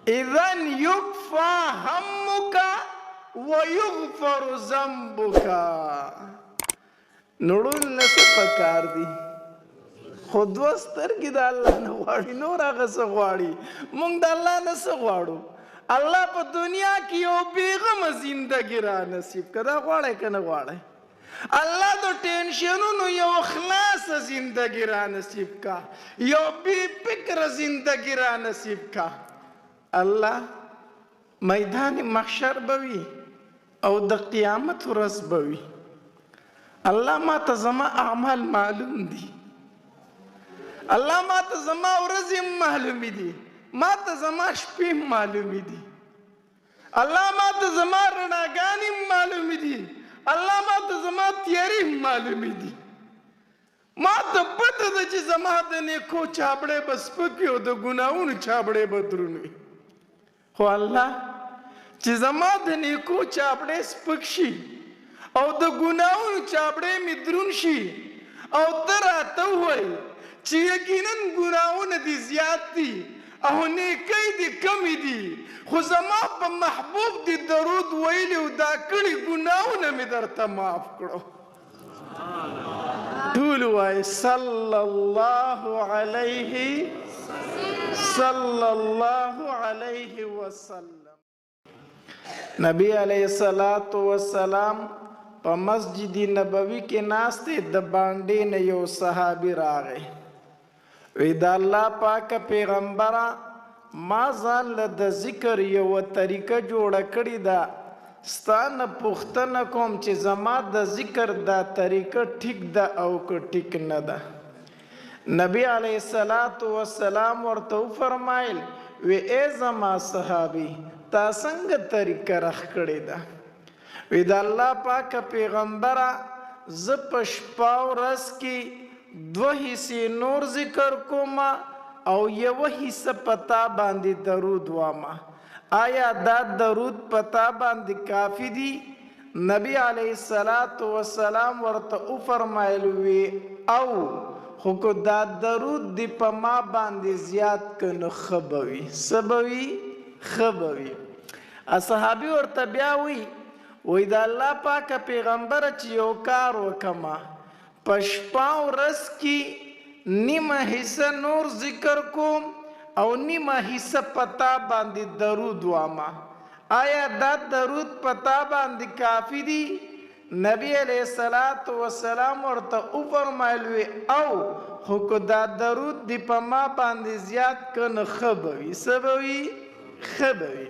اذن یکفا همکا ویغفر ذنبکا. نړول نه څه پکار دي، خو دوه سترګې د الله نه غواړي، نور هغه څه غواړي. موږ د الله نه څه غواړو؟ الله په دنیا کې یو بېغمه زندګي را نصیب که. دا غواړئ که نه غواړئ؟ الله د ټینشنونو یو خلاصه زندگی را نصیب کا، یو بی فکر زندگی را نصیب کا. الله میدان محشر بوي او د قیامت ورځ بوي. الله ما ته زما اعمال معلوم دي، الله ما ته زما ورځې معلومې دي، ما ته زما شپې معلومې دي، الله ما ته زما رڼاګانې معلومې دي، الله ما ته زما تیارې معلومې دي. ما ته پته ده چې زما د نیکو چابړې به سپکې او د ګناهونو چابړې به دروند وي. خو الله چې زما د نیکو چابړې سپک شي او د ګناهونو چابړې مې دروند شي او ته راته ووایې چې یقینا ګناهونه دې زیات دي او نیکۍ دې کمې دي، خو زما په محبوب دې درود ویلي او دا کړي ګناهونه مې درته معاف کړو. ټول وایي صلی الله علیه وسلم. نبی علیه الصلاة والسلام په مسجد نبوي کې ناست دی، د باندې نه یو صحابي راغی. وی دا الله پاک پیغمبره ما ځان له د ذکر یو طریقه جوړه کړې ده، ستا نه پوښتنه کوم چې زما د ذکر دا طریقه ټیک ده او که ټیک نه ده. نبی علیه الصلاة والسلام ورته وفرمایل وی ای زما صحابي تا څنګه طریقه رخ کړې ده؟ وی د الله پاک پیغمبره زه په شپه ورځ کې 2 حصې نور ذکر کوم او 1 حصه پتا باندې درود واما. آیا دا درود پتا باندې کافی دی؟ نبی علیه الصلاة والسلام ورته وفرمایل وی او خو که دا درود دی په ما باندې زیات که نو ښه به وي. څه به وي؟ ښه به وي. صحابي ورته بیا وی د الله پاکه پیغمبره چې یو کار وکړمه، په شپه ورځ کې نیمه حصه نور ذکر کوم او نیمه حصه پتا باندې درود واما. آیا دا درود پتا باندې کافی دی؟ نبی علیہ الصلوۃ والسلام ورته وفرمایل وی او خو که دا درود دی په ما باندې زیات که نه ښه به وي. څه به وي؟ ښه به وي.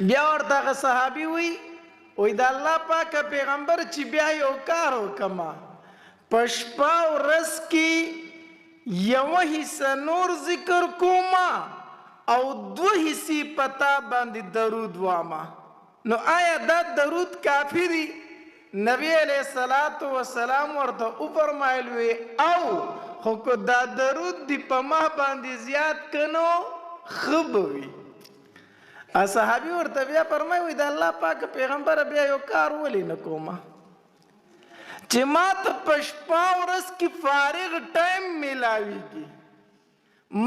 بیا ورته هغه صحابي وی د الله پاکه پیغمبر چې بیا یو کار وکړمه، په شپه ورځ کې 1 حصه نور ذکر کوم او 2 حصې پتا باندې درود واما، نو آیا دا درود کافی دی؟ نبی علیہ الصلوۃ والسلام ورته وفرمایل وی او خو که دا درود دی په ما باندې زیات که نو ښه به وي. صحابي ورته بیا فرمایي وی د الله پاک پیغمبر بیا یو کار ولې نه کومه چې ما ته په شپه ورځ کې فارغ ټایم میلاویږي،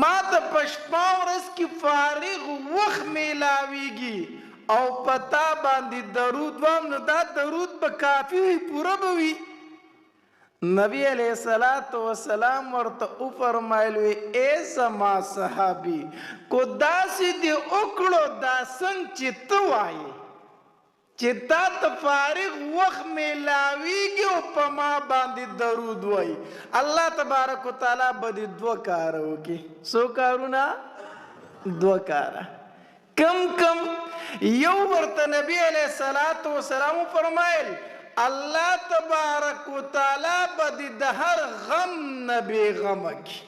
ما ته په شپه ورځ کې فارغ وخت میلاویږي او پتا باندې درود وام، نو دا درود به کافی وي، پوره به وي. نبی علیہ الصلوۃ والسلام ورته وفرمایل وی ای زما صحابي کو داسې دې وکړو دا څنګه چې ته وایې چې تا ته فارغ وخت میلاویږي او په ما باندې درود وایي، الله تبارک وتعالی به دې 2 کاره وکړي. څو کارونه؟ 2 کاره. کم یو ورته نبی علیہ الصلوۃ والسلام فرمایل الله تبارک وتعالی به دې د هر غم نه بېغمه کړي،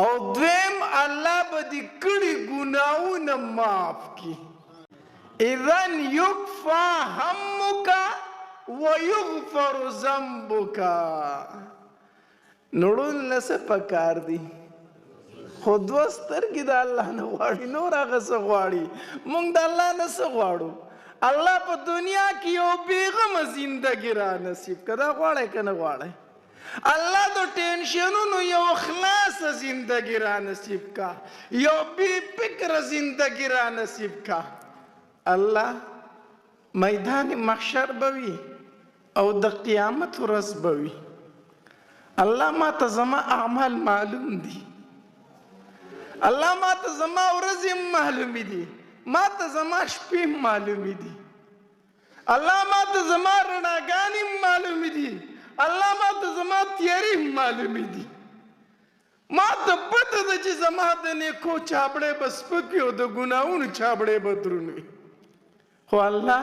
او دویم الله به دې کړي ګناهونه معاف کړي. اذن یکفا همک ویغفر ذنبک. نړول نه څه پکار دي، خو 2 سترګې د الله نه غواړي، نور هغه څه غواړي. موږ د الله نه څه غواړو؟ الله په دنیا کې یو بېغمه زندګي را نصیب که. دا غواړئ که نه غواړئ؟ الله د ټینشنونو یو خلاص زندگی را نصیب کا، یو بی فکر زندگی را نصیب کا. الله میدان محشر بوي او د قیامت ورځ بوي. الله ما ته زما اعمال معلوم دي، الله ما ته زما ورځې معلومې دي، ما ته زما شپې معلومې دي، الله ما ته زما رڼاګانې معلومې دي، الله ما ته زما تیارې معلومې دي. ما ته پته ده چې زما د نیکو چابړې به سپک وي او د ګناهونو چابړې به دروند وي. خو الله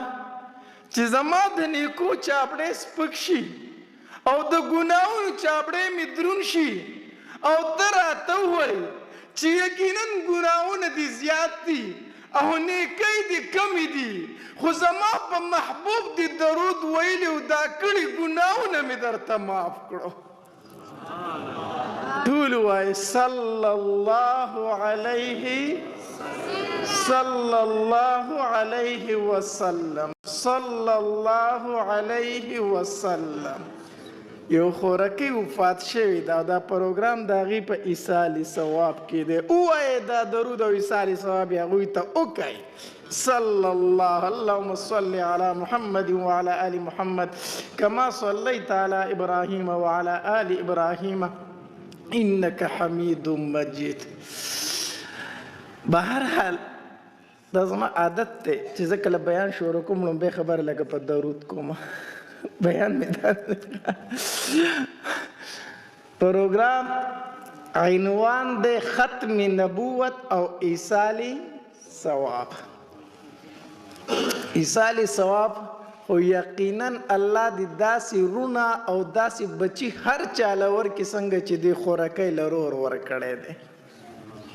چې زما د نیکو چابړې سپک شي او د ګناهونو چابړې مې دروند شي او ته راته ووایې چې یقینا ګناهونه دې زیات دي او نیکۍ دې کمې دي، خو زما په محبوب دې درود ویلي او دا کړي ګناهونه مې درته معاف کړو. ټول وایي صلی الله علیه صلی الله علیه وسلم، صلی الله علیه وسلم. یو خورکی وفات شوی دا پروګرام د هغې په ایصال ثواب کې دی. ووایې دا درود او ایصال ثواب یې هغوی ته وکړئ. صلی الله اللهم صل علی محمد وعلى آل محمد كما صليت على إبراهيم وعلى آل إبراهيم إنك حميد مجيد. بهرحال دا زما عادت دی چې زه کله بیان شروع کوم لومبۍ خبره لکه په درود کوم. بیان مې دا پروګرام عنوان دی ختم نبوت او ایصال ثواب. ایصال ثواب خو یقینا الله دې داسې رونه او داسې بچي هر چاله ورکړي څنګه چې دې خورکۍ لرور ورکړی دی.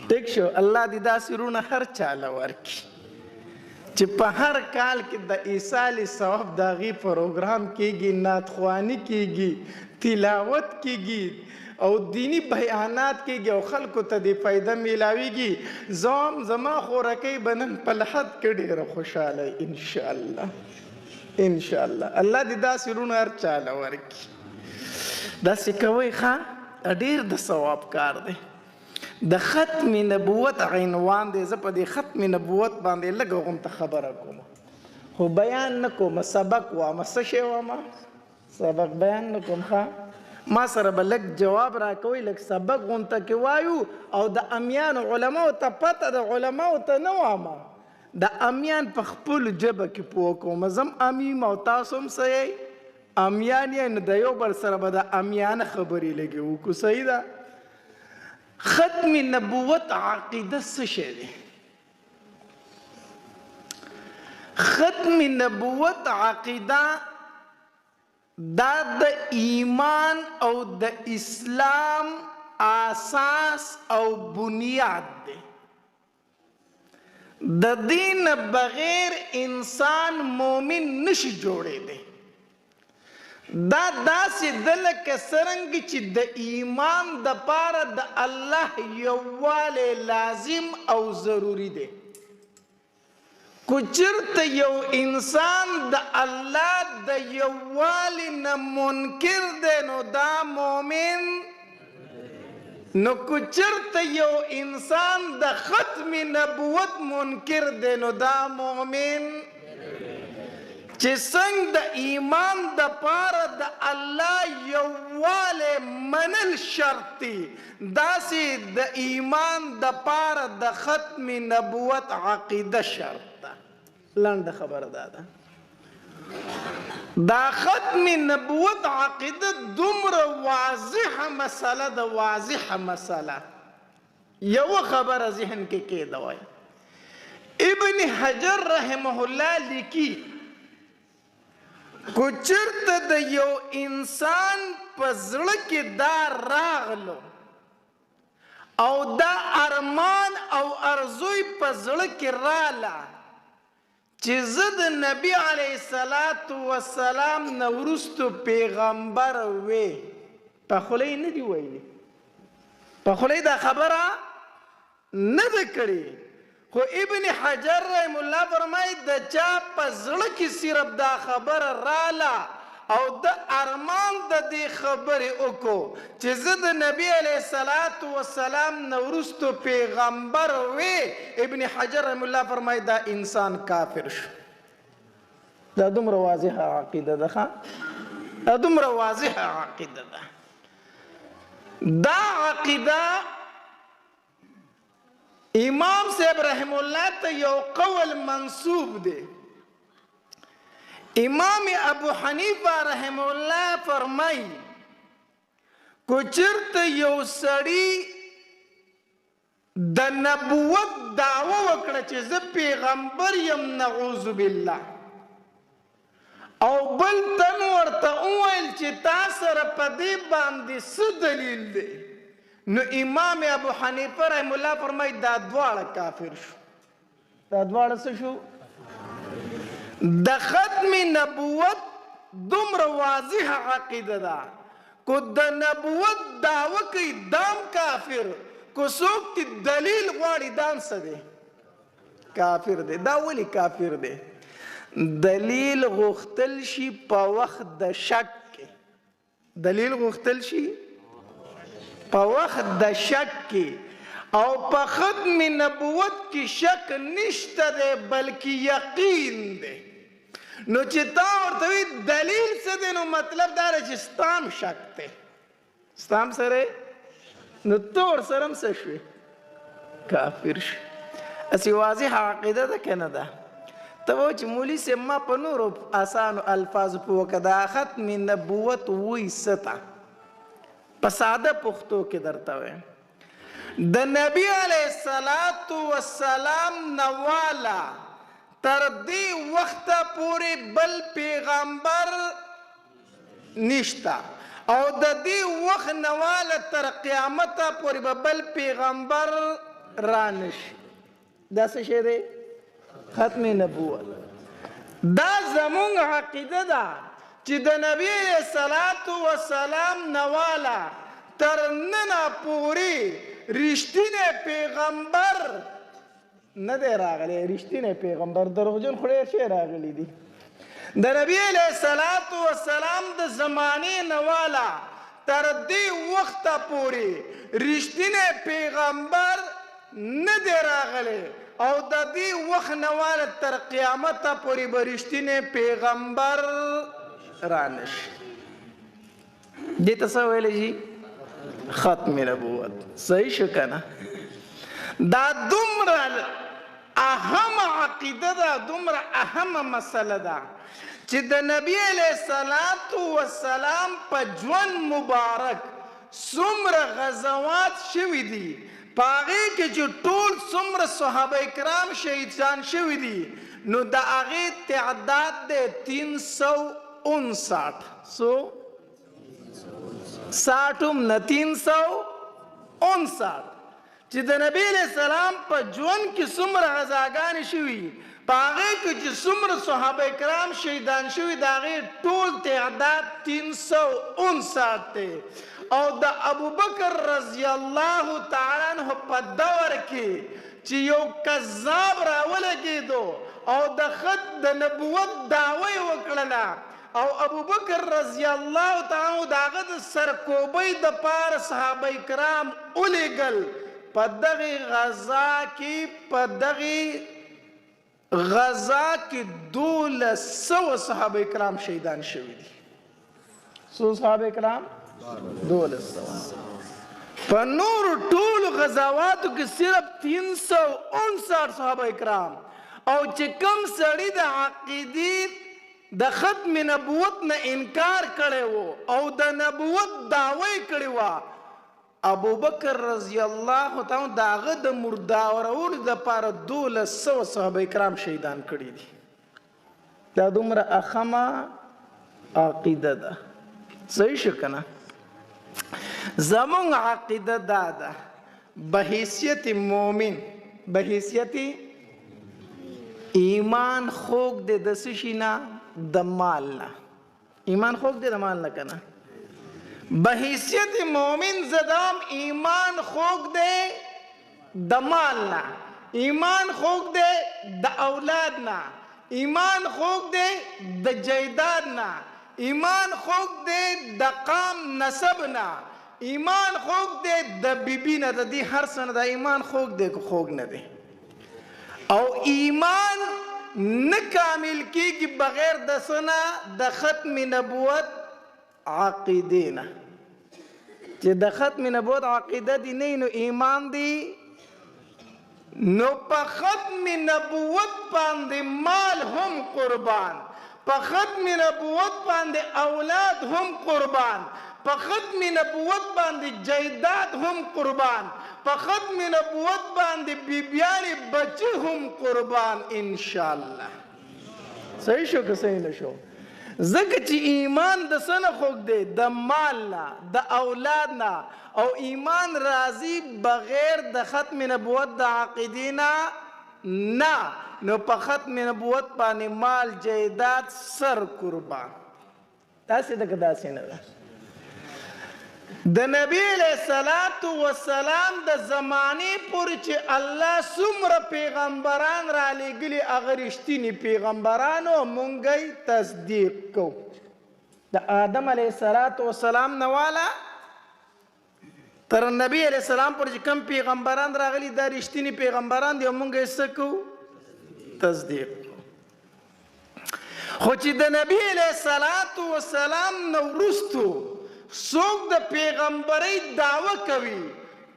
ټیک شو، الله دې داسې رونه هر چاله ورکړي چې په هر کال کې د ایصال ثواب د هغې پروګرام کېږي، نعتخواني کېږي، تلاوت کېږي او دینی بیانات کېږي او خلکو ته دې فایده میلاویږي. زما خورکۍ به نن په لحد کې ډېره خوشحاله انشاءالله انشاءالله. الله دې داسې رونه هر چاله ورکړي. داسې کوئ ښه، ډېر د ثواب کار دی. د ختم نبوت عنوان دی. زه په دې ختم نبوت باندې لږه غونته خبره کوم، خو بیان نه کوم، سبق وامه. څه شی وامه؟ سبق بیان نه کوم. ښه، ما سره به لږ جواب راکوئ، لږ سبق غونته کې وایو او د امیانو علماو ته پته د علماو ته نه وامه، د امیان په خپلو ژبه کې پوه کوم. زم امیم او تاسو هم څه یئ امیان یې، نو د یو بل سره به د امیانه خبرې لږې وکړو. صحیح ده؟ ختم نبوت عقیده څه شی دی؟ ختم نبوت عقیده دا د ایمان او د اسلام اساس او بنیاد دی. د دین بغیر انسان مومن نشي جوړېدی. دا داسې ده لکه څرنګه چې د ایمان دپاره د الله یووالی لازم او ضروري دی. کو چېرته یو انسان د الله د یووالي نه منکر دی نو دا مومن، نو کو چېرته یو انسان د ختم نبوت منکر دی نو دا مومن. چې څنګه د ایمان د پاره د الله یووالی منل شرط دی، داسې د ایمان د پاره د ختم نبوت عقیده شرط ده. لنډه خبره دا ده. دا ختم نبوت عقیده دومره واضحه مسله ده، واضحه مسله. یوه خبره ذهن کې کېدوئ، ابن حجر رحمه الله لیکي کو چرته د یو انسان په زړه کې دا راغلو او دا ارمان او ارزوی په زړه کې راله چې زه د نبی علیه الصلاة والسلام نه وروستو پیغمبر وې، په خوله یې نه دي ویلي، په خوله یې دا خبره نه ده کړې، خو ابن حجر رحم الله فرمایي د چا په زړه کې صرف دا خبره راله او د ارمان د دې خبرې وکړو چې زه د نبی علیه الصلاة والسلام نه وروستو پیغمبر وې، ابن حجر رحم الله فرمایي دا انسان کافر شو. دا دومره واضحه عقیده ده، دا دومره واضحه عقیده ده. دا عقیده امام صاحب رحم الله ته یو قول منسوب دی. امام ابو حنیفه رحم الله فرمای کو چرته یو سړی د نبوت دعوه وکړه چې زه پیغمبر یم، نعوذ بالله، او بل تن ورته وویل چې تا سره په دې باندې څه دلیل دی، نو امام ابو حنیفه رحم الله فرمای دا دواړه کافر شو. دا دواړه څه شو؟ د ختم نبوت دومره واضح عقیده ده، کو د نبوت دعوه کوي دام کافر، کو څوک دلیل غواړي دام څه دی؟ کافر دی. دا ولې کافر دی؟ دلیل غوښتل شي په وخت د شک کې، دلیل غوښتل شي په وخت د شک کې، او په ختم نبوت کې شک نشته دی بلکې یقین دی. نو چې تا ورته وی دلیل څه دی، نو مطلب دا دی چې ستام شک دی، ستام سره، نو ته ورسره هم څه شوې؟ کافر شوې. هسې واضح عقیده ده که نه ده؟ ته وایه چې مولي صاحب ما په نورو اسانو الفاظو پوه کړه، دا ختم نبوت وایي څه ته؟ په ساده پښتو کې درته وایم، د نبی علیه الصلاة والسلام نواله تر دې وخته پورې بل پیغمبر نشته، او د دې وخت نواله تر قیامته پورې به بل پیغمبر را نشي. دا څه شی دی؟ ختم نبوت. دا زمونږ عقیده ده چې د نبی علیه الصلاة والسلام نواله تر ننه پورې رښتینی پیغمبر نه دی راغلی. رښتینی پیغمبر دروغجن خو ډېر شی راغلی دي. د نبی علیه الصلاة والسلام د زمانې نواله تر دې وخته پورې رښتینی پیغمبر نه دی راغلی، او د دې وخت نواله تر قیامته پورې به رښتینی پیغمبر را نشي. دې ته څه ویلی شي؟ ختم نبوت. صحیح شو که نه؟ دا دومره اهم عقیده ده، دومره اهمه مسله ده چې د نبی علیه الصلاة والسلام په ژوند مبارک څومره غزوات شوي دي، په هغې کې چې ټول څومره صحابه کرام شهیدان شوي دي، نو د هغې تعداد دی 359. څو؟ 60 هم نه، 359. چې د نبی علیه السلام په ژوند کې څومره غزاګانې شوي، په هغې کې چې څومره صحابه کرام شهیدان شوي، د هغې ټول تعداد 359 دی. او د ابوبکر رضی الله تعالی عنه په دور کې چې یو کذاب راولګېدو او د خط د نبوت دعوه یې وکړله، او ابوبکر رضی الله تعالی عنه د هغه د سرکوبۍ دپاره صحابه کرام ولیږل. په دغې غزا کې 1200 صحابه کرام شهیدان شوي دي. څو صحابه کرام؟ 1200. په نورو ټولو غزاواتو کې صرف 359 صحابه کرام. او چې کوم سړي د عقیدې د ختم نبوت نه انکار کړی و او د نبوت دعوه یې کړې وه، ابوبکر رضی الله تعالی د هغه د مردارولو دپاره 1200 صحابه کرام شهیدان کړي دي. دا دومره اخمه عقیده ده. صحیح شو که نه؟ زمونږ عقیده دا ده به حیثیت مؤمن، به حیثیت ایمان خوږ دی د څه شي نه؟ د مال نه. ایمان خوږ دی د مال نه که نه؟ به حیثیت مؤمن زدام ایمان خوږ دی د مال نه، ایمان خوږ دی د اولاد نه، ایمان خوږ دی د جیداد نه، ایمان خوږ دی د قام نسب نه، ایمان خوږ دی د بیبي نه، د دې هر څه نه د ایمان خوږ دی که خوږ نه دی. او ایمان نه کامل کیږي بغیر د څه نه؟ د ختم نبوت عقیدې نه. چې د ختم نبوت عقیده دی نه نو ایمان دی. نو په ختم نبوت باندې مال هم قربان، په ختم نبوت باندې اولاد هم قربان، په ختم نبوت باندې جایداد هم قربان، په ختم نبوت باندې بیبیانې بچی هم قربان انشاءالله. صحیح شو که صحیح نشو؟ ځکه چې ایمان د څه نه خوږ دی؟ د مال نه، د اولاد نه. او ایمان راځي بغیر د ختم نبوت د عقیدې نه. نو په ختم نبوت باندې مال جایداد سر قربان. داسې ده که داسې نه ده؟ د نبی علیه الصلاة والسلام د زمانې پورې چې الله څومره پیغمبران را لېږلي هغه رښتیني پیغمبران او موږ یې تصدیق کوو. د آدم علیه الصلاة والسلام نه واله تر نبی علیه السلام پورې چې کوم پیغمبران راغلي دا رښتیني پیغمبران دي او موږ یې څه کوو؟ تصدیق. خو چې د نبی علیه الصلاة والسلام نه وروستو څوک د پیغمبرۍ دعوه کوي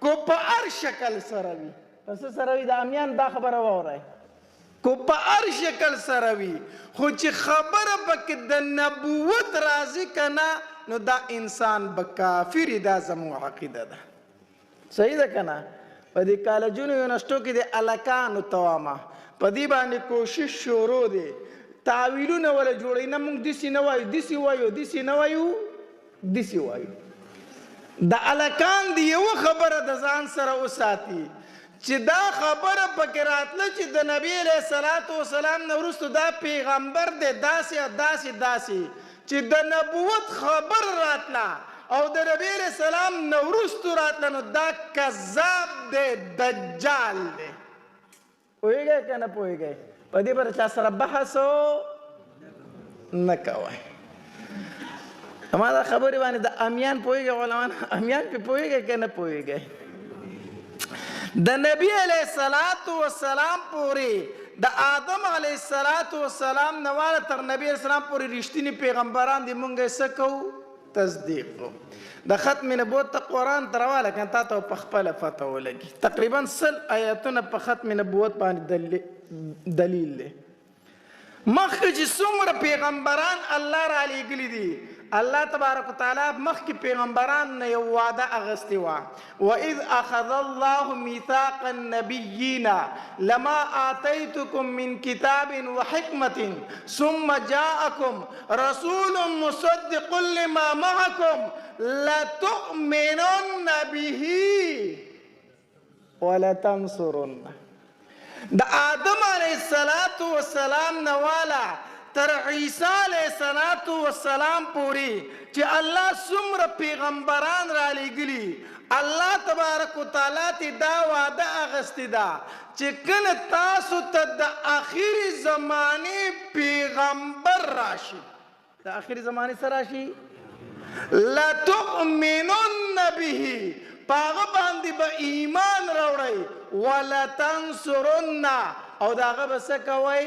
کو په هر شکل سره وي، په څه سره وي؟ د امیان دا خبره واورئ، کو په هر شکل سره وي، خو چې خبره پکې د نبوت راځي که نه نو دا انسان به کافر. دا زموږ عقیده ده. صحیح ده که نه؟ په دې کالجونو یونیورسټو کې د هلکانو ته وامه په دې باندې کوشش شروع دی، تعویلونه وله جوړوي. نه موږ داسې نه وایو، داسې وایو، داسې نه وایو، داسې وایو. د هلکان د یوه خبره د ځان سره وساتي چې دا خبره پکې راتله چې د نبی علیه الصلاة والسلام نه وروسته دا پیغمبر دی داسې داسې داسې، چې د نبوت خبر راتله او د نبی علیه السلام نه وروسته راتله نو دا کذاب دی، دجال دی. پوهېږئ که نه پوهېږئ؟ په دې باره چا سره بحث نه کوئ. ما دا خبرې باندې د امیان پوهېږئ علمان؟ امیان پې پوهېږئ که نه پوهېږئ؟ د نبی علیه الصلاة والسلام پورې د آدم علیه الصلاة والسلام نه واله تر نبی علیه السلام پورې رښتیني پیغمبران دي، موږ یې څه کوو؟ تصدیق کوو. د ختم نبوت ته قرآن ته راواله که تا ته په خپله پته ولګي. تقریبا 100 آیتونه په ختم نبوت باندې دلیل دی. مخکې چې څومره پیغمبران الله را لېږلي دي، الله تبارک وتعالی مخکې پیغمبران نه یو وعده اخیستې وه. وَإِذْ أَخَذَ اللَّهُ مِيثَاقَ النَّبِيِّينَ لَمَا آتَيْتُكُم مِّن كِتَابٍ وَحِكْمَةٍ ثُمَّ جَاءَكُمْ رَسُولٌ مُّصَدِّقٌ لِّمَا مَعَكُمْ لَتُؤْمِنُنَّ بِهِ وَلَتَنصُرُنَّهُ. د آدم علیه السلام نه واله تر عیسی علیه السلام پورې چې الله څومره پیغمبران را لېږلي، الله تبارک وتعالی ته دا وعده اخیستې ده چې کله تاسو ته د آخري زمانې پیغمبر راشي، د آخري زمانې څه راشي؟ لتؤمنن به، په هغه باندې به ایمان راوړئ، ولتنصرن، او د هغه به څه کوئ؟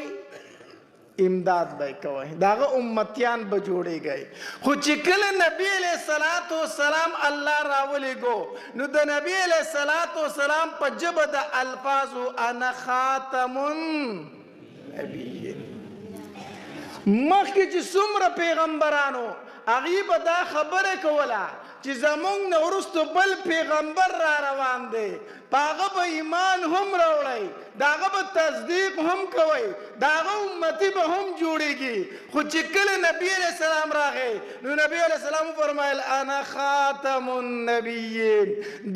امداد به کوئ، د هغه امتیان به جوړېږئ. خو چې کله نبی علیه الصلاة والسلام الله راولېږو نو د نبی علیه الصلاة والسلام په ژبه د الفاظو انا خاتم النبیین. مخکې چې څومره پیغمبرانو هغوی به دا خبره کوله چې زمونږ نه وروسته بل پیغمبر را روان دی، په هغه به ایمان هم راوړئ، د هغه به تصدیق هم کوئ، د هغه امتي به هم جوړېږي. خو چې کله نبی علیه السلام راغی نو نبی علیه السلام وفرمایل انا خاتم النبیین.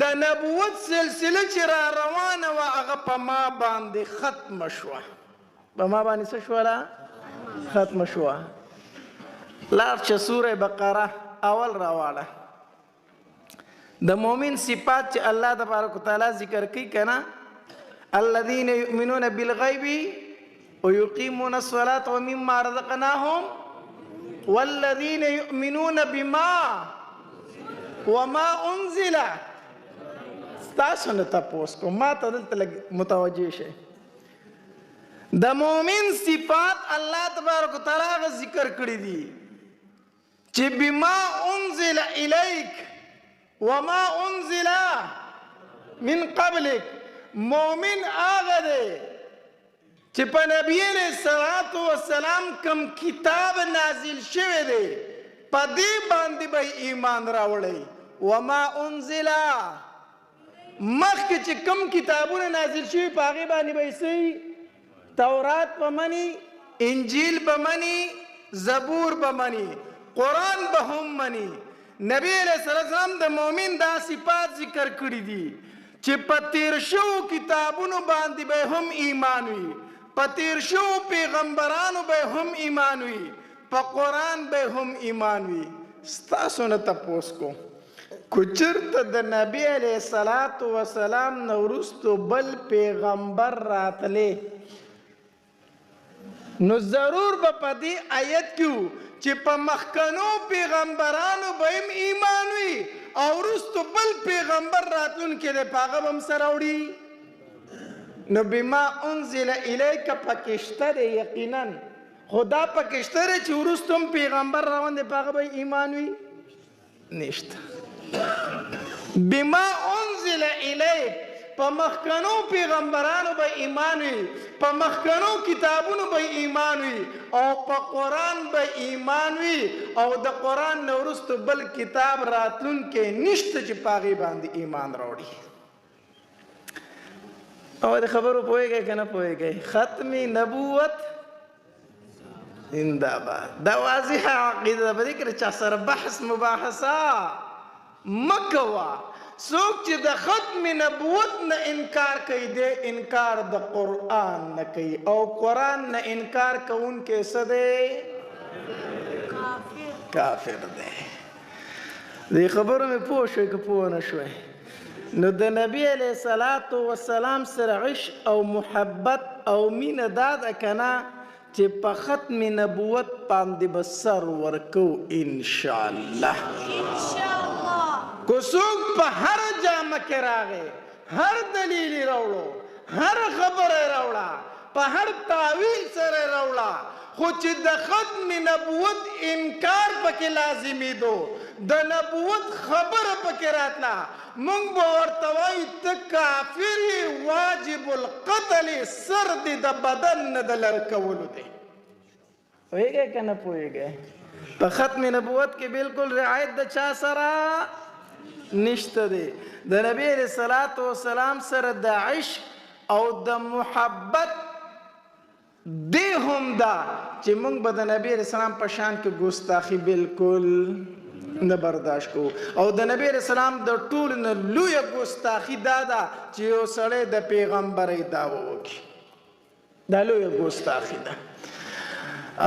د نبوت سلسله چې را روانه وه هغه په ما باندې ختمه شوه. په ما باندې څه شوله؟ ختمه شوه. لاړ چې سوره بقره اول راواله، د مؤمن صفات چې الله تبارک وتعالی ذکر کوي که نه، الذین یؤمنون بالغیب ویقیمون الصلاة ومما رزقناهم والذین یؤمنون بما وما انزل. تاسو نه تپوس کو ما ته دلته متوجه شئ. د مؤمن صفات الله تبارک وتعالی غ ذکر کړی دي چې بما انزل الیک وما انزل من قبلک. مؤمن هغه دی چې په نبی علیہ الصلوۃ والسلام کوم کتاب نازل شوی دی په دې باندې به ایمان راوړی. وما انزل مخکې چې کوم کتابونه نازل شوي په هغې باندې به یې تورات به مني، انجیل به مني، زبور به مني، قرآن به هم مني. نبی علیہ السلام د مؤمن دا صفات ذکر کړي دي چې په تیر شوو کتابونو باندې به هم ایمان وي، په تیر شوو پیغمبرانو به هم ایمان وي، په قرآن به هم ایمان وي. ستاسو نه تپوس کوم کو چرته د نبی علیہ الصلوۃ والسلام نه وروستو بل پیغمبر راتلی نو ضرور به په دې آیت کې چې په مخکنو پیغمبرانو به هم ایمان وي او وروستو بل پیغمبر راتلونکی دی په هغه به هم سره وړي. نو بما انزل الیک پکې شته دی یقینا، خو دا پکې شته دی چې وروستو هم پیغمبر روان دی په هغه به ایمان وي نشته. بما انزل الیک په مخکنو پیغمبرانو به ایمان وي، په مخکنو کتابونو به ایمان وي او په قرآن به ایمان وي او د قرآن نه وروسته بل کتاب راتلونکی نشته چې په هغې باندې ایمان راوړي. او د خبرو پوهېږئ که نه پوهېږئ؟ ختم نبوت زنده باد. دا واضحه عقیده ده، په دې کې چا سره بحث مباحثه مه کوه. څوک چې د ختم نبوت نه انکار کوي دی انکار د قرآن نه کوي او قرآن نه انکار کوونکی څه دی؟ کافر دی. دې خبرو مې پوه شوئ که پوه نه شوئ؟ نو د نبی علیہ الصلوۃ والسلام سره عشق او محبت او مینه دا ده که نه چې په ختم نبوت باندې به سر ورکو انشاءالله. کو څوک په هر جامه کې راغی، هر دلیل یې راوړو، هر خبره یې راوړه، په هر تعویل سره یې راوړه، خو چې د ختم نبوت انکار پکې لازمیدو، د نبوت خبره پکې راتله، موږ به ورته وایو ته کافر یې، واجب القتل یې، سر دې د بدن نه د لرې کولو دی. پوهېږئ که نه پوهېږئ؟ په ختم نبوت کې بالکل رعایت د چا سره نشته دی. د نبی علیہ الصلوۃ والسلام سره د عشق او د محبت دی هم دا چې موږ به د نبی علیہ السلام په شان کې ګستاخي بالکل نه برداشت کوو. او د نبی علیہ السلام د ټولو نه لویه ګستاخي دا ده چې یو سړی د پیغمبرۍ دعوه وکړي. دا لویه ګستاخي ده.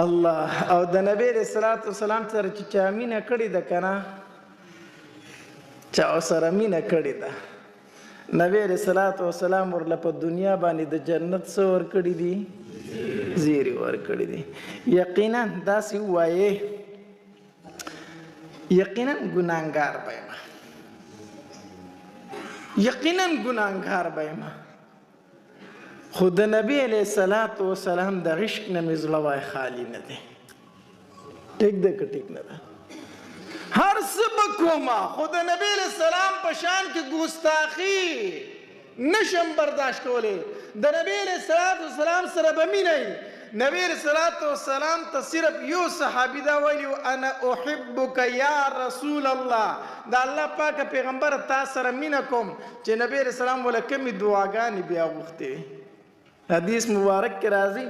الله او د نبی علیہ الصلوۃ والسلام سره چې چا مینه کړې ده که نه، چا سره مینه کړې ده، نبی علیہ الصلوۃ والسلام ورله په دنیا باندې د جنت څه ورکړي دي؟ زیرې ورکړي دي. یقینا داسې ووایې یقینا ګناهګار به یم، یقینا ګناهګار به یم، خو د نبی علیہ الصلوۃ والسلام د عشق نه مې زړه وای خالي نه دی. ټیک ده که ټیک نه ده؟ هر څه به کومه خو د نبی علیہ السلام په شان کې ګستاخي نشم برداشت کولی. د نبی علیہ السلام سره به مینه وي. نبی علیہ السلام ته صرف یو صحابي دا ویلي انا احبک یا رسول الله، د الله پاکه پیغمبر تا سره مینه کوم. چې نبی علیہ السلام وله کومې دعاګانې بیا غوښتې وي. حدیث مبارک کې راځي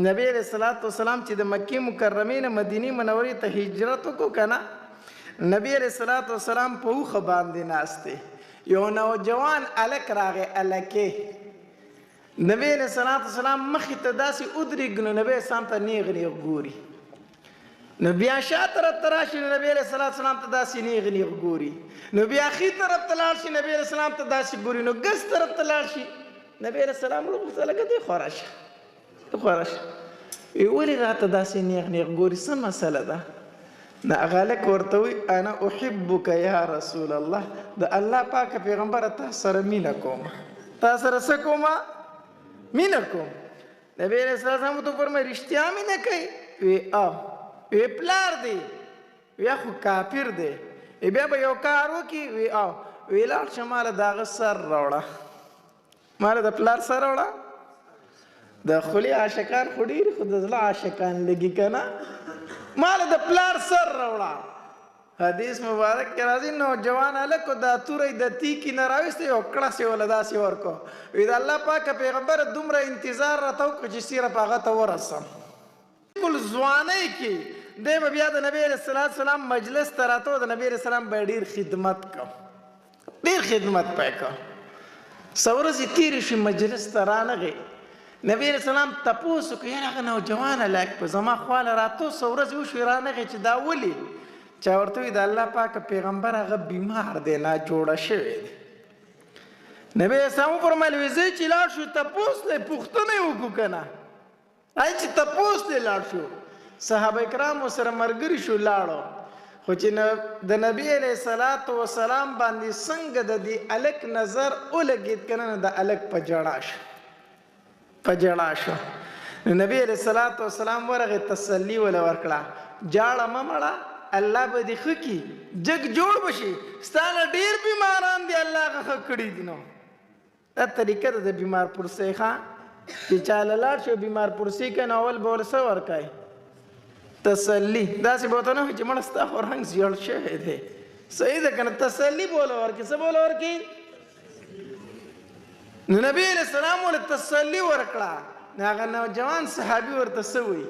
نبی علیہ السلام چې د مکې مکرمې نه مدینې منورې ته هجرت وکړو که نه، نبی علیہ السلام په اوښه باندې ناست دی. یو نوجوان هلک راغی، هلکې. نبی علیہ السلام مخې ته داسې ودرېږي نو نبی اسلام ته نیغ نیغ ګوري. نو بیا شا طرف ته راشي نو نبی علیہ السلام ته داسې نیغ نیغ ګوري. نو بیا ښي طرف ته لاړ شي نبی علیہ السلام ته داسې ګوري. نو ګس طرف ته لاړ شي نبی علیہ السلام وغوښتل لکه دی خوا راشه، دی خوا راشه. وی ولې راته داسې نیغ نیغ ګوري څه مسله ده نو هغه هلک ورته وایي انا احبک یا رسول الله د الله پاکه پیغمبره تا سره مینه کوم تا سره څه کومه مینه کوم نبی علیه السلام ورته وفرمیل رښتیا مینه کوي وی وی پلار دی وی خو کافر دی بیا به یو کار وکړي وی وی لاړ شه ماله د هغه سر راوړه ماله د پلار سر راوړه د خولي عاشقان خو ډېر خو د زړه عاشقان لګي که نه ماله د پلار سر راوړه حدیث مبارک کې راځي نوجوان هلک دا توری د تیکي نه راویسته یو کړس یې وله داسې ورکړو وی د الله پاکه پیغمبره دومره انتظار راته وکړو چې صرف هغه ته ورسم بالکل ځوانۍ کې دی به بیا د نبی علیه السلام مجلس ته راته د نبی علیه السلام به ډېر خدمت کو ډېر خدمت به یې کو څه ورځې تېرې شوې مجلس ته رانغی نبی علیه السلام تپوس وکړو یاره هغه نوجوان هلک په زما خواله راته څه ورځې وشوې رانغی چې دا ولې چا ورته وایي د الله پاکه پیغمبر هغه بیمار دی ناجوړه شوی دی نبی علیه السلام وفرمیل وی ځئ چې لاړ شو تپوس دی پوښتنه یې وکړو که نه چې تپوس دی لاړ شو صحابه کرامو سره ملګري شو لاړو خو چې د نبی علیه السلام باندې څنګه د دې هلک نظر ولګېد که نه د هلک په ژړا شو نو نبی علیه السلام ورغې تسلي وله ورکړه جاړه مه مړه الله به دې ښه کړي جګ جوړ به شي ستا نه ډېر بیماران دي الله هغه ښه کړي دي نو دا طریقه ده د بیمار پرسۍ ښه چې چاله لاړ شي بیمار پرسۍ کوي نو اول به ورله څه ورکوي تسلی داسې به ورته نه وایي چې مړه ستا خو رنګ زیړ شوی دی صحیح ده که نه تسلي به ورله ورکړي څه به ورله ورکړي نو نبی علیه السلام ورله تسلي ورکړه نو هغه نوجوان صحابي ورته څه وایي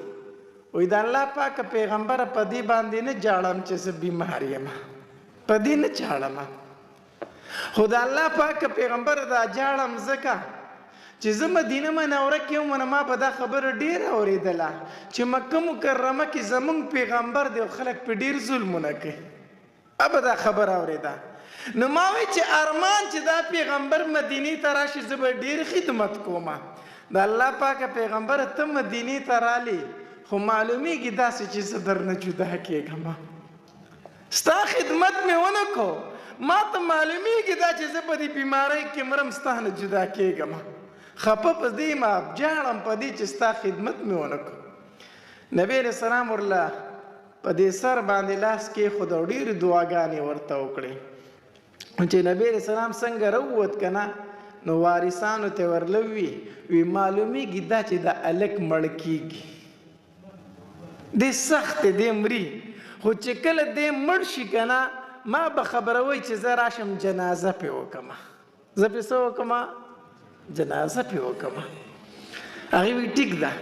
وایي د الله پاکه پیغمبره په دې باندې نه جاړم چې زه بیمار یم په دې نه جاړم خو د الله پاکه پیغمبره دا جاړم ځکه چې زه مدینه منوره کې وم ما به دا خبره ډېره اورېدله چې مکه مکرمه کې زموږ پیغمبر دی او خلک پې ډېر ظلمونه کوي به دا خبره اورېده نو ما وایي چې ارمان چې دا پیغمبر مدینې ته راشي زه به ډېر خدمت کوم د الله پاکه پیغمبره ته مدینې ته رالې خو معلومیږي داسې چې زه درنه جدا کېږم ستا خدمت مې ونه کو ما ته معلومیږي دا چې زه په دې بیمارۍ کې مرم ستا نه جدا کېږم خفه په دې ما جاړم په دې چې ستا خدمت مې ونه کو نبی علیه السلام ورله په دې سر باندې لاس کېښود او ډېرې دعاګانې ورته وکړې چې نبی علیه السلام څنګه راووت که نه نو وارثانو ته ورله وی معلومیږي دا چې دا هلک مړ کېږي دی سخت دی مري خو چې کله دی مړ شي که نه ما به خبروي چې زه راشم جنازه پې وکړم زه پې څه وکړم جنازه پې وکړم هغې وی ټیک ده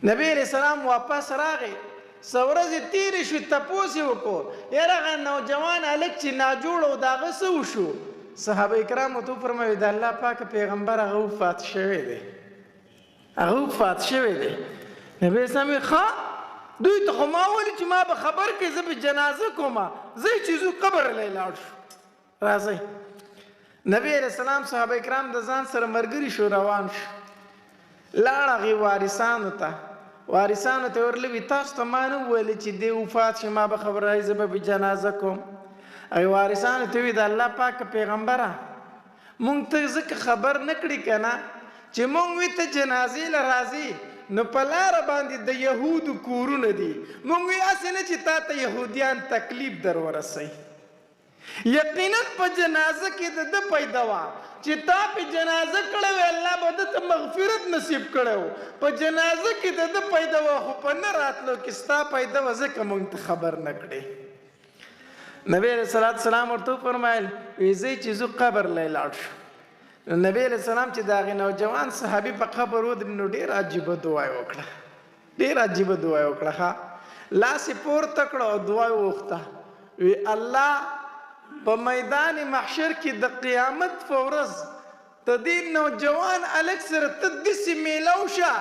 نبی علیه السلام واپس راغی څه ورځې تېرې شوې تپوس یې وکړو یاره هغه نوجوان هلک چې ناجوړ و د هغه څه وشو صحابه کرامو ته وفرمیل د الله پاکه پیغمبر هغه وفات شوی دی نبی اسلام وی ښه دوی ته خو ما ولي چې ما به خبر کړې زه به جنازه کومه زه چې زو قبر لی لاړ شو راځئ نبی علیه السلام صحابه کرام د ځان سره ملګري شو روان شو لاړ هغې وارثانو ته ورله وي تاسو ته ما نه وویلې چې دی وفات شي ما به خبر راځي زه به جنازه کوم هغې وارثانو ته وي د الله پاکه پیغمبره مونږ ته ځکه خبر نه کړي که نه چې مونږ وي ته جنازې له راځي نو په لاره باندې د یهودو کورونه دي مونږ وی هسې نه چې تا ته یهودیان تکلیف در ورسوي یقینا په جنازه کې د ده پیدا وه چې تا په جنازه کړی وی الله به ده ته مغفرت نصیب کړی و په جنازه کې د ده پیدا وه خو په نه راتلو کې ستا پیدا وه ځکه مونږ ته خبر نه کړې نبی علیه السلام ورته وفرمیل وی ځئ چې زه قبر لی لاړ شو نبی علیه السلام چې د هغې نوجوان صحابي په قبر ودرېد نو ډېره عجیبه دعا یې وکړه لاس یې پورته کړه او دعا یې وغوښته وی الله په میدان محشر کې د قیامت په ورځ د دې نوجوان هلک سره ته داسې میلاو شه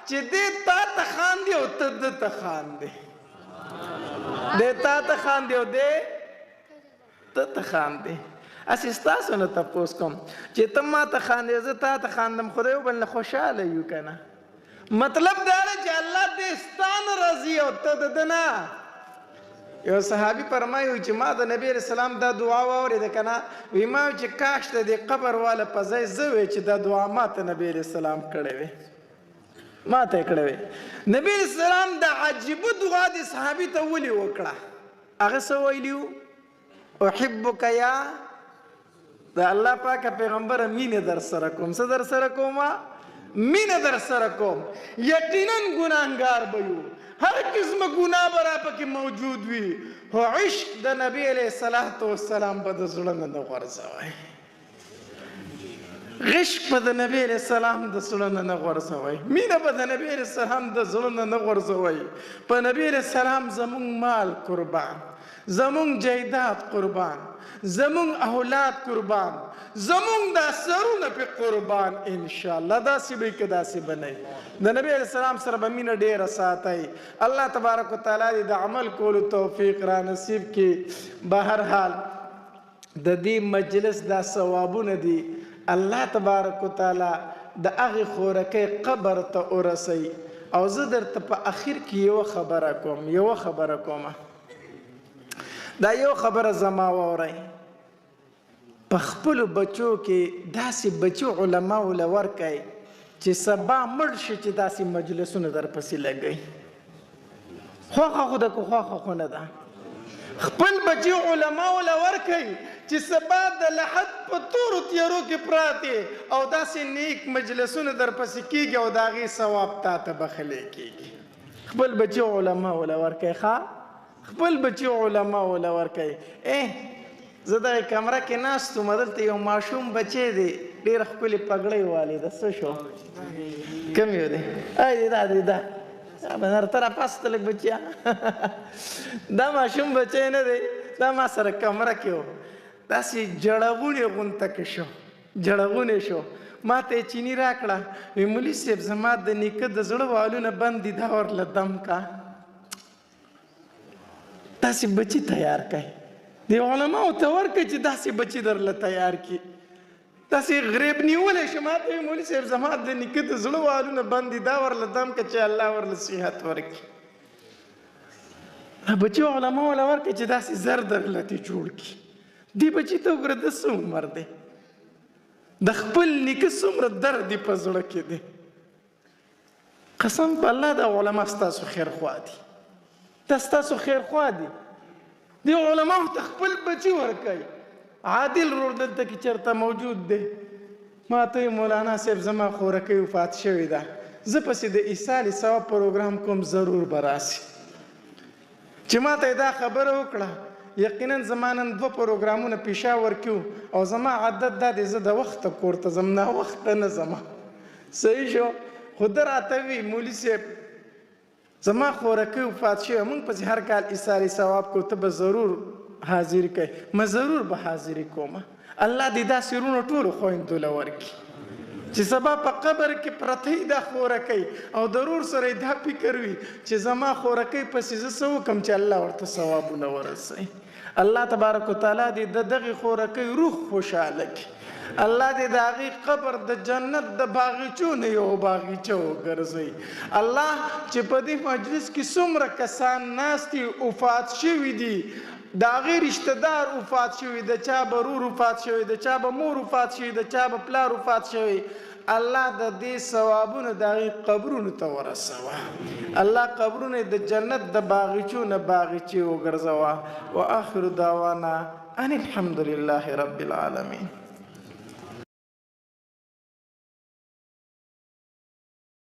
چې دی تا ته خاندي او ته ده ته خاندې دی تا ته خاندي او دی ته ته خاندې هسې ستاسو نه تپوس کوم چې ته ما ته خاندې زه تا ته خاندم خدای یو بل نه خوشحاله یو که نه مطلب دا چې الله دې ستان راضي او ته د نه. یو صحابي فرمایي چې ما د نبی رسول الله دا دعا واورېده که نه، وایي ما چې کاش د دې قبر والا په ځای زه وی چې دا دعا ما ته نبی رسول الله کړې وې، ما ته یې کړې وې. نبی رسول الله د عجیبه دعا دې صحابي ته ولې وکړه؟ هغه څه ویلي وو؟ احبک یا د الله پاکه پیغمبره مینه در سره کوم. څه در سره کوم؟ مینه در سره کوم. یقینا ګناهګار به یو، هر قسمه ګناه به را پکې موجود وي، خو عشق د نبي علیه الصلاة والسلام به د زړه نه نه غورځوئ. عشق به د نبی علیه السلام د زړه نه نه غورځوئ. مینه به د نبی علیه السلام د زړه نه نه غورځوئ. په نبی علیه السلام زمونږ مال قربان، زمونږ جایداد قربان، زمونږ اولاد قربان، زمونږ دا سرونه پې قربان. انشاءالله داسې به که داسې به نه د نبی علیه السلام سره به مینه ډېره ساتئ. الله تبارک وتعالی دې د عمل کولو توفیق را نصیب کړي. به هر حال د دې مجلس دا ثوابونه دي الله تبارک وتعالی د هغې خورکۍ قبر ته ورسوي. او زه درته په اخر کې یوه خبره کوم. دا یو خبره زما واورئ. په خپلو بچو کې داسې بچو علماو له ورکئ چې سبا مړ شي چې داسې مجلسونه درپسې لګئ. خوښه خو ده که خوښه خو نه ده. خپل بچي علماو له ورکئ چې سبا د لحد په تورو تیارو کې پراتې او داسې نیک مجلسونه درپسې کېږي او د هغې ثواب تا ته بخلی کېږي. خپل بچي علماو له ورکئ. خپل بچي علماو له ورکئ. زه دغې کمره کې ناست وم، دلته یو ماشوم بچی دی ډېره ښکلې پګړۍ والې ده. څه شو؟ کوم یو دی؟ دا ته راپاسته لږ بچیا. دا ماشوم بچی نه دی، دا ما سره کمره کې و. داسې جړغونې غونته کې شو، جړغونې شو. ما ته یې چیني راکړه. وی مولي صاحب زما د نیکه د زړه والونه بند دي، دا ورله دم کا. داسې بچي تیار کړئ. د علماو ته ورکړئ چې داسې بچي درله تیار کړي. داسې غریب نیولی شي. ما ته وایي مولي صاحب زما د نیکه د زړه والونه بند دي، دا ورله دم کړه چې الله ورله صحت ورکړي. بچي علماو له ورکړئ چې داسې زر درله ترې جوړ کړي. دې بچي ته وګوره د څه عمر دی، د خپل نیکه څومره درد دې په زړه کې دی. قسم په الله دا علما ستاسو خیرخوا دي، دا ستاسو خیرخوا دي. دې علماو ته خپل بچي ورکئ. عادل رور دلته کې چېرته موجود دی. ما ته مولانا صاحب زما خورکۍ وفات شوې ده، زه پسې د ایصال ثواب پروګرام کوم، ضرور به راسي. چې ما ته یې دا خبره وکړه، یقینا زما نن 2 پروګرامونه پېښور کې وو او زما عادت دا دی زه د وخته کور ته ځم، ناوخته نه ځم. صحیح شو؟ خو ده راته وي مولي صاحب زما خورکۍ وفات شوې، موږ پسې هر کال ایصال ثواب کوو، ته به ضرور حاضر کوي. ما ضرور به حاضري کوم. الله دې دا سرونه ټولو خویندو له ورکړي چې سبا په قبر کې پرته دا خورکۍ او ضرور سره دا فکر وي چې زما خورکۍ پسې زه څه وکړم چې الله ورته ثوابونه ورسوي. الله تبارک وتعالی دې د دغې خورکۍ روح خوشحاله کړي. الله دې د هغې قبر د جنت د باغچو نه یو باغچه وګرځوي. الله چې په دې مجلس کې څومره کسان ناست دي وفات شوي دي، د هغې رشته دار وفات شوي، د چا به رور وفات شوي، د چا به مور وفات شوي، د چا به پلار وفات شوي. الله د دې ثوابونه د هغې قبرونو ته ورسوه. الله قبرونه د جنت د باغچو نه باغچې وګرځوه. و آخر دعوانا ان الحمد لله رب العالمین.